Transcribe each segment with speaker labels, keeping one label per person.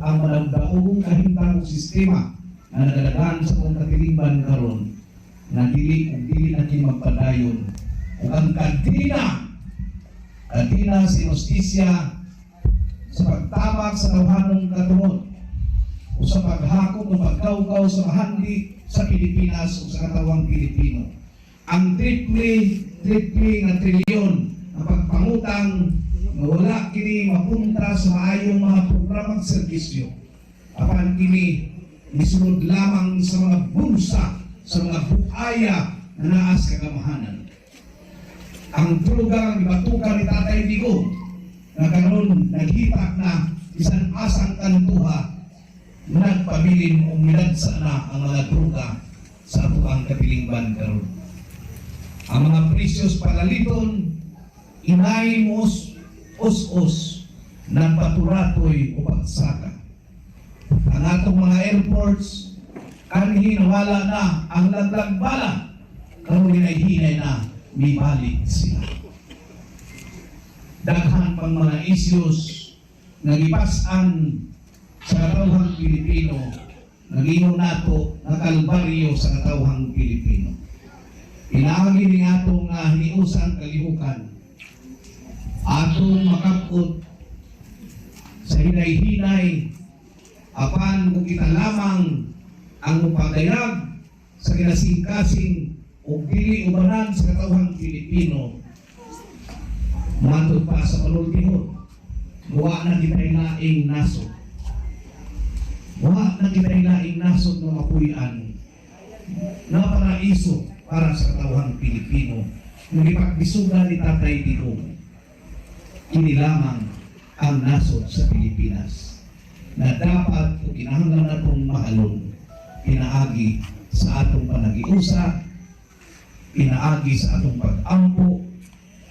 Speaker 1: ang madagdaong kahintang sistema na nagalagaan sa kong katilingban karon na dili natin magpadayon ug ang kadina sa justisya sa pagtabag sa tawhanong katungod o sa paghakot o pagkawkaw sa mahandi sa Pilipinas o sa katawang Pilipino. Ang triple nga trilyon na pagpangutang na wala kini mapunta sa maayong mga programang serbisyo. Apan kini misunod lamang sa mga bulsa, sa mga buhaya na naas kagamahanan. Ang droga ang ibatukan ni Tatay Digong na karon naghitak na isang asang kantuha, nagpabilin o minadsa na ang mga droga sa atong katilingban karon. Ang mga precious palaliton, inay mos os nagpaturatoy o pagsaka. Ang atong mga airports, kanhi nawala na ang laglag bala, karon hinay-hinay na may balik sila. Daghan pang mga issues na gipas-an sa katawhang Pilipino, naging nato na kalbaryo sa katawhang Pilipino. Inaagi ni atong hiniusang kalihukan, atong makapot sa hinay-hinay, apan kung kita lamang ang mupagayag sa kinasing-kasing o dili umanan sa katawhang Pilipino, matod pa sa panultihon, gawa na kita ilaing nasod. Gawa na kita ilaing nasod na mapuyan na paraiso para sa katawhang Pilipino. Nung ipagbisugan ni Tatay Digong, kini lamang ang nasod sa Pilipinas na dapat o kinahanglan natong mahalon, pinaagi sa atong panagiusa, pinaagi sa atong pag-ampo,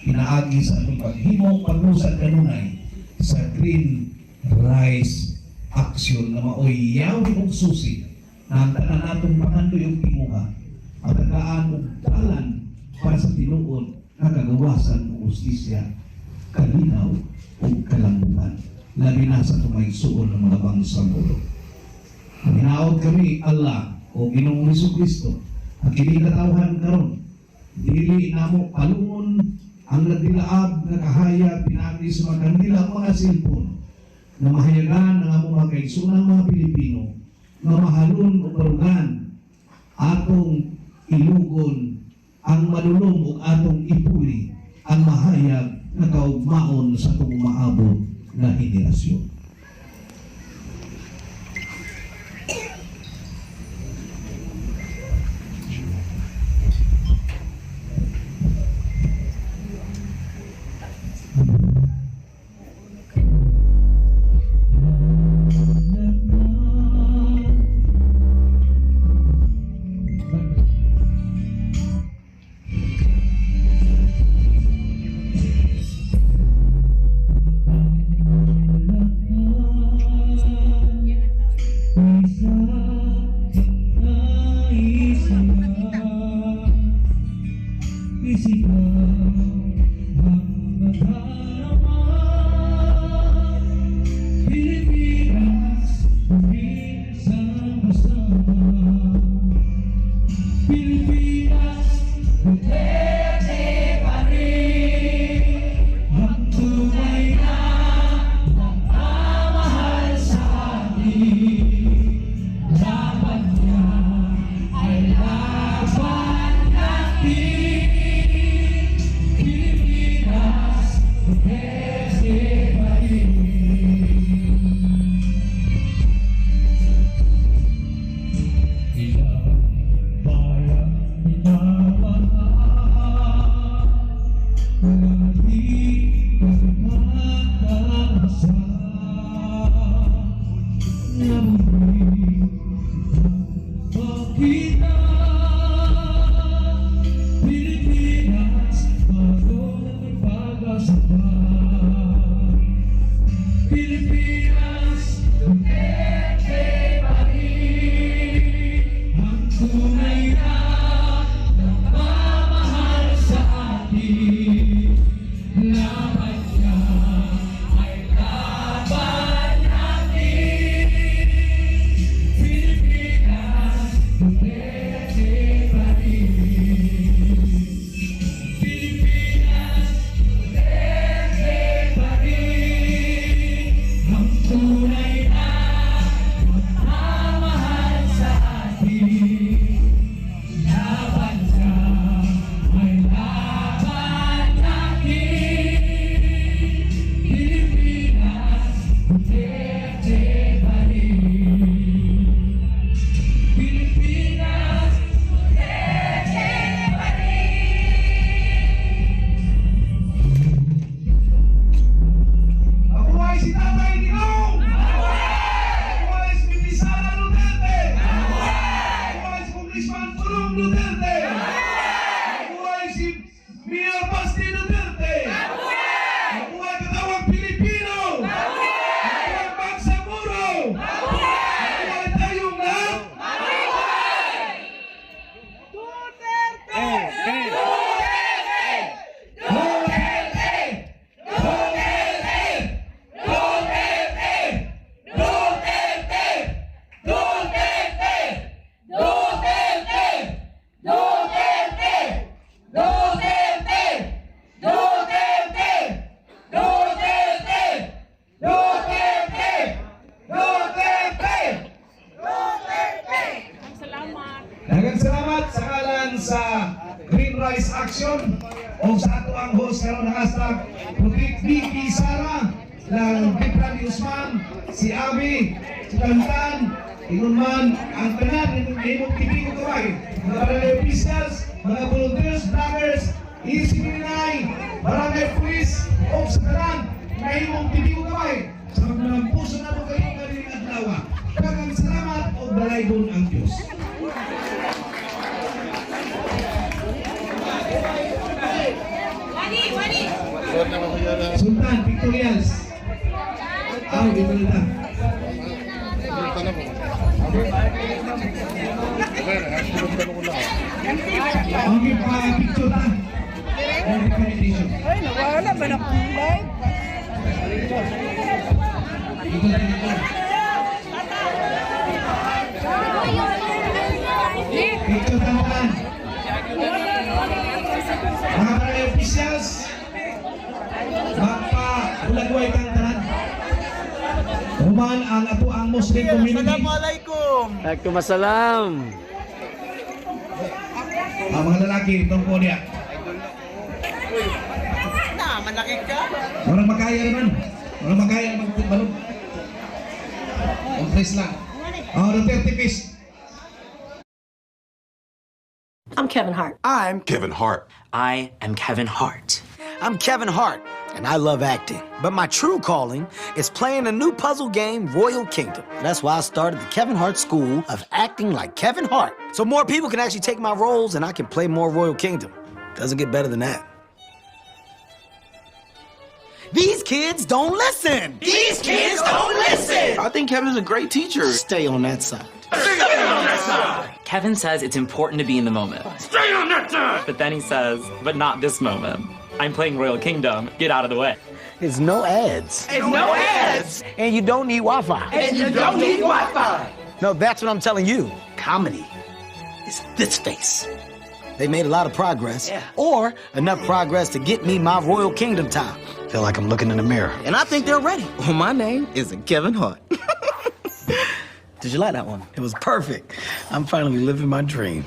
Speaker 1: pinaagi sa atong paghimong pag-usad kanunay sa Green Rice Action na maoy yawi og susi na ang tanan natong pangandoy og timuha ang tagaan og dalan para sa tinuod na kagawasan og justisya, kalinaw o kalambuan, labi na sa tumaysuon ng mga bangsang ulo. Hinaot kami Allah o Ginoong Jesucristo ang kinikatawhan karon, dili namo palungon ang nagdilaab na kahaya pinagi sa mga kandilang mga silpon na mahayagan ng among mga kaigsunang mga Pilipino na mahalon o barugan atong ilugon ang malulong o atong ipuli ang mahayag na kaugmaon sa itong maabot na henerasyon.
Speaker 2: Isa
Speaker 1: Mabuhay tayong lahat! Daghang salamat sa kalan sa Green Rice Action o sa ato ang host karon ng hashtag Protect BP Sara ng Bipran Usman, si Abi, si Kantan, inunman ang tanan ng imong TV ko kaway, mga barangay officials, mga volunteers, vloggers, ECB9, barangay police, o sa tanan na imong TV ko kaway, sa mga puso na mo kayo kanilang adlaw. Daghang salamat o dalaygon ang Diyos. Sultan Victorials. Di balita. Okay, pa-picture ta. Recommendation.
Speaker 2: Ay, nawala ba na kong live?
Speaker 1: Picture ta naman. Mga barangay officials, magpa-ulagway kang tanan. Human ang ato ang Muslim community.
Speaker 2: Assalamualaikum.
Speaker 3: Waalaikumsalam.
Speaker 1: Ang mga lalaki, itong po niya.
Speaker 2: Na, manakit ka?
Speaker 1: Orang makaya naman. Orang makaya magbalog. Ang tres lang. Duterte peace.
Speaker 4: I'm Kevin Hart.
Speaker 5: I'm Kevin Hart.
Speaker 6: I am Kevin Hart.
Speaker 7: I'm Kevin Hart, and I love acting. But my true calling is playing a new puzzle game, Royal Kingdom. That's why I started the Kevin Hart School of Acting Like Kevin Hart. So more people can actually take my roles and I can play more Royal Kingdom. Doesn't get better than that. These kids don't listen!
Speaker 5: These kids don't listen!
Speaker 3: I think Kevin's a great teacher.
Speaker 7: Stay on that side.
Speaker 6: Kevin says it's important to be in the moment.
Speaker 5: Stay on that side!
Speaker 6: But then he says, but not this moment. I'm playing Royal Kingdom. Get out of the way.
Speaker 7: It's no ads.
Speaker 5: It's no ads!
Speaker 7: And you don't need Wi-Fi.
Speaker 5: And you don't need Wi-Fi!
Speaker 7: No, that's what I'm telling you. Comedy is this face. They made a lot of progress, or enough progress to get me my Royal Kingdom time. Feel like I'm looking in the mirror. And I think they're ready.
Speaker 3: Well, my name isn't Kevin Hart.
Speaker 7: Did you like that one? It was perfect. I'm finally living my dream.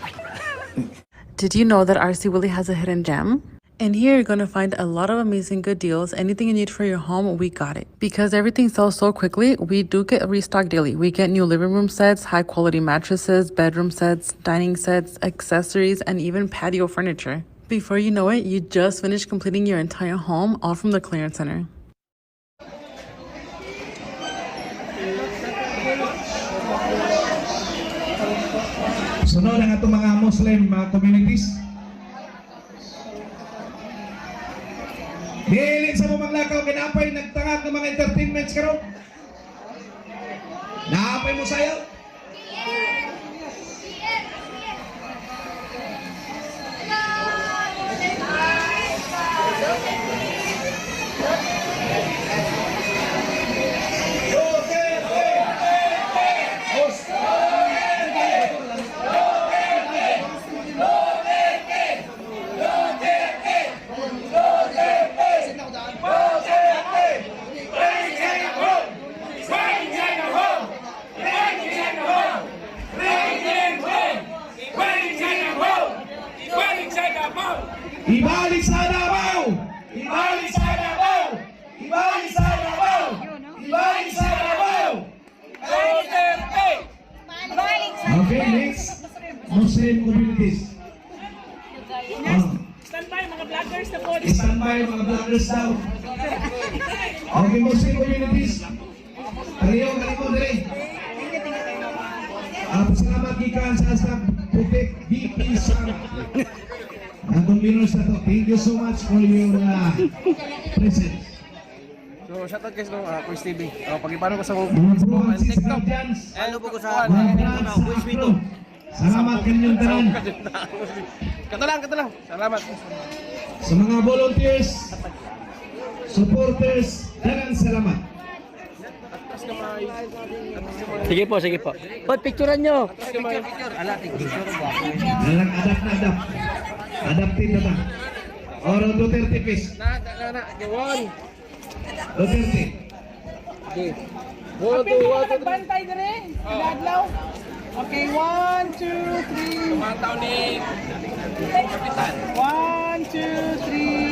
Speaker 8: Did you know that RC Willie has a hidden gem? And here you're going to find a lot of amazing good deals. Anything you need for your home, we got it. Because everything sells so quickly, we do get restocked daily. We get new living room sets, high quality mattresses, bedroom sets, dining sets, accessories, and even patio furniture. Before you know it, you just finished completing your entire home, all from the clearance center.
Speaker 1: Sunod ang atong mga Muslim communities. Dili sa mga lakaw kinapay nagtangag ng mga entertainments karon. Naapay mo sayo? Ibalik sa Davao! Ibalik sa Davao! Ibalik sa Davao! Ibalik sa Davao! Okay, next. Muslim communities.
Speaker 2: Standby mga vloggers na po.
Speaker 1: Standby mga vloggers daw. Okay, Muslim communities. Kaliyo, dali. Salamat gikan sa hashtag Protect BP Sara. Ang conveners na to, thank you so much for your presence.
Speaker 9: shoutout guys no, Quiz TV. Pagipano ko sa
Speaker 1: Mga bro and sister
Speaker 9: TikTok.
Speaker 1: dyan,
Speaker 9: Ano po ko sa
Speaker 1: mga brands sa Afro. Salamat kanyang tanan.
Speaker 9: Kato lang. Salamat.
Speaker 1: Sa mga volunteers, supporters, dagang salamat.
Speaker 10: Sige po. Ba't picturean nyo?
Speaker 1: Dalang adapt. Adaptin na ba? Oro Duterte peace.
Speaker 9: Na. Gawon.
Speaker 1: Duterte.
Speaker 9: Okay.
Speaker 2: Nagbantay na rin. Pinadlaw. Okay, 1, 2, 3.
Speaker 9: Mga taon ni
Speaker 2: 1, 2, 3.